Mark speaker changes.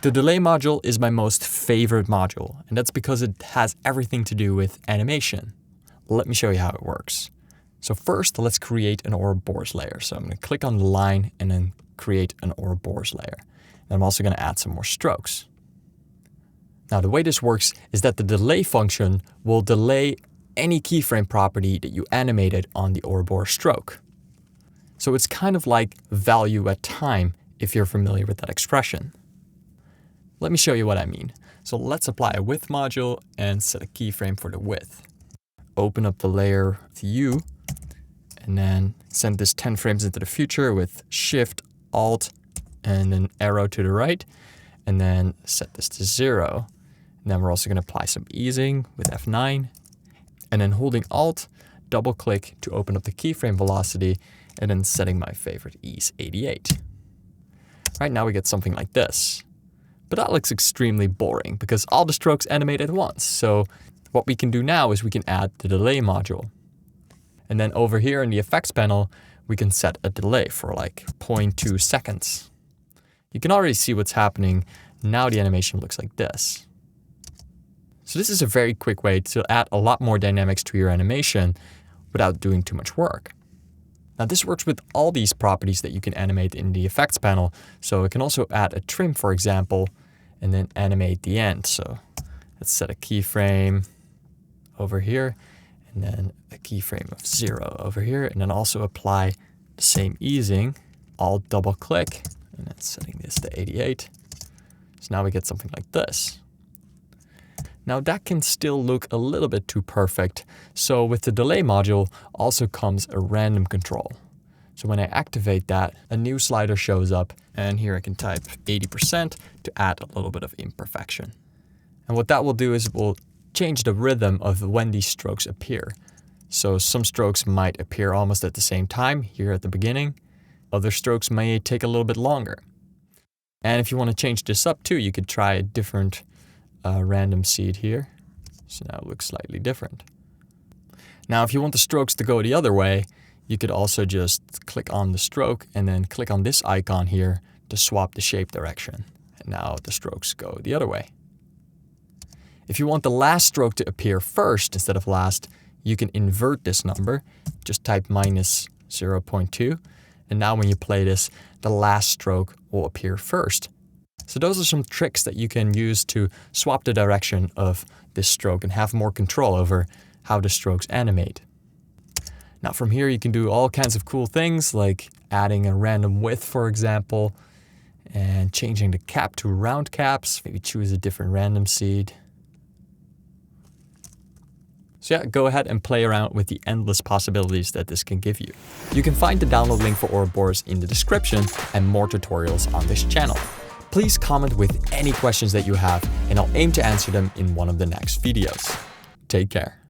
Speaker 1: The delay module is my most favorite module, and that's because it has everything to do with animation. Let me show you how it works. So first, let's create an Ouroboros layer. So I'm going to click on the line and then create an Ouroboros layer. And I'm also going to add some more strokes. Now, the way this works is that the delay function will delay any keyframe property that you animated on the Ouroboros stroke. So it's kind of like value at time, if you're familiar with that expression. Let me show you what I mean. So let's apply a width module and set a keyframe for the width. Open up the layer view and then send this 10 frames into the future with Shift, Alt, and an arrow to the right, and then set this to 0. And then we're also going to apply some easing with F9, and then holding Alt, double click to open up the keyframe velocity, and then setting my favorite ease 88. Right now we get something like this. But that looks extremely boring because all the strokes animate at once. So what we can do now is we can add the delay module. And then over here in the effects panel, we can set a delay for like 0.2 seconds. You can already see what's happening. Now the animation looks like this. So this is a very quick way to add a lot more dynamics to your animation without doing too much work. Now this works with all these properties that you can animate in the effects panel. So it can also add a trim, for example, and then animate the end. So let's set a keyframe over here, and then a keyframe of 0 over here, and then also apply the same easing. I'll double click, and then setting this to 88. So now we get something like this. Now that can still look a little bit too perfect. So with the delay module also comes a random control. So when I activate that, a new slider shows up, and here I can type 80% to add a little bit of imperfection. And what that will do is it will change the rhythm of when these strokes appear. So some strokes might appear almost at the same time here at the beginning. Other strokes may take a little bit longer. And if you want to change this up too, you could try a different random seed here. So now it looks slightly different. Now, if you want the strokes to go the other way, you could also just click on the stroke and then click on this icon here to swap the shape direction. And now the strokes go the other way. If you want the last stroke to appear first instead of last, you can invert this number. Just type minus 0.2. And now when you play this, the last stroke will appear first. So those are some tricks that you can use to swap the direction of this stroke and have more control over how the strokes animate. Now from here you can do all kinds of cool things like adding a random width, for example, and changing the cap to round caps. Maybe choose a different random seed. So yeah, go ahead and play around with the endless possibilities that this can give you. You can find the download link for Ouroboros in the description and more tutorials on this channel. Please comment with any questions that you have, and I'll aim to answer them in one of the next videos. Take care.